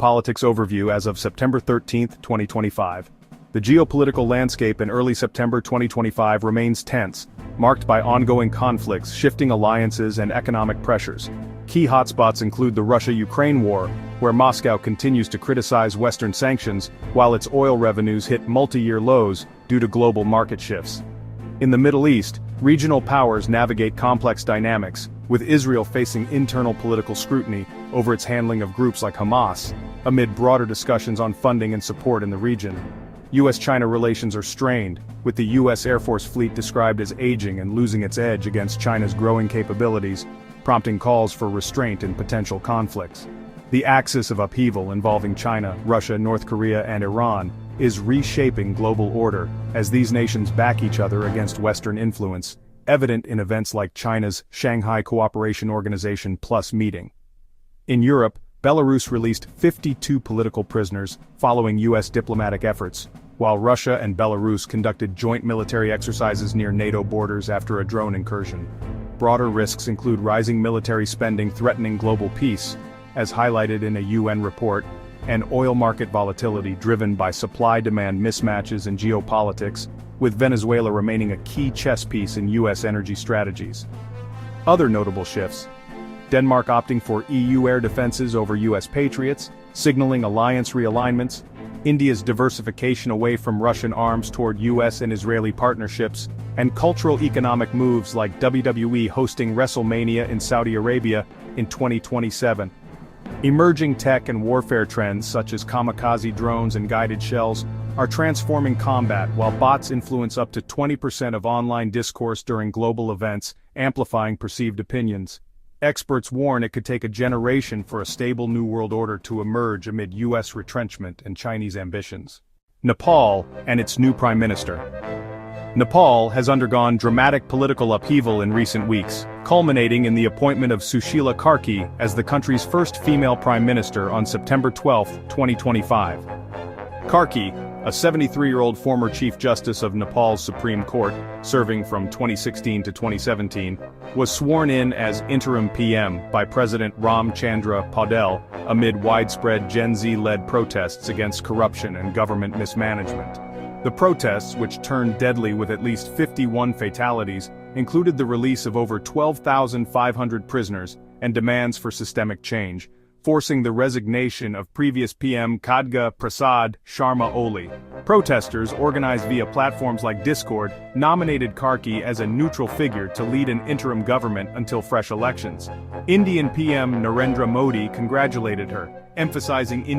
Politics Overview as of September 13, 2025. The geopolitical landscape in early September 2025 remains tense, marked by ongoing conflicts, shifting alliances, and economic pressures. Key hotspots include the Russia-Ukraine war, where Moscow continues to criticize Western sanctions, while its oil revenues hit multi-year lows due to global market shifts. In the Middle East, regional powers navigate complex dynamics, with Israel facing internal political scrutiny over its handling of groups like Hamas, amid broader discussions on funding and support in the region. U.S.-China relations are strained, with the U.S. Air Force fleet described as aging and losing its edge against China's growing capabilities, prompting calls for restraint in potential conflicts. The axis of upheaval involving China, Russia, North Korea, and Iran is reshaping global order as these nations back each other against Western influence, evident in events like China's Shanghai Cooperation Organization Plus meeting. In Europe, Belarus released 52 political prisoners following U.S. diplomatic efforts, while Russia and Belarus conducted joint military exercises near NATO borders after a drone incursion. Broader risks include rising military spending threatening global peace, as highlighted in a UN report, and oil market volatility driven by supply-demand mismatches and geopolitics, with Venezuela remaining a key chess piece in U.S. energy strategies. Other notable shifts: Denmark opting for EU air defenses over U.S. Patriots, signaling alliance realignments, India's diversification away from Russian arms toward U.S. and Israeli partnerships, and cultural economic moves like WWE hosting WrestleMania in Saudi Arabia in 2027. Emerging tech and warfare trends such as kamikaze drones and guided shells are transforming combat, while bots influence up to 20% of online discourse during global events, amplifying perceived opinions. Experts warn it could take a generation for a stable New World Order to emerge amid U.S. retrenchment and Chinese ambitions. Nepal and its new Prime Minister. Nepal has undergone dramatic political upheaval in recent weeks, culminating in the appointment of Sushila Karki as the country's first female Prime Minister on September 12, 2025. Karki, a 73-year-old former Chief Justice of Nepal's Supreme Court, serving from 2016 to 2017, was sworn in as interim PM by President Ram Chandra Paudel amid widespread Gen Z-led protests against corruption and government mismanagement. The protests, which turned deadly with at least 51 fatalities, included the release of over 12,500 prisoners and demands for systemic change, forcing the resignation of previous PM Khadga Prasad Sharma Oli. Protesters, organized via platforms like Discord, nominated Karki as a neutral figure to lead an interim government until fresh elections. Indian PM Narendra Modi congratulated her, emphasizing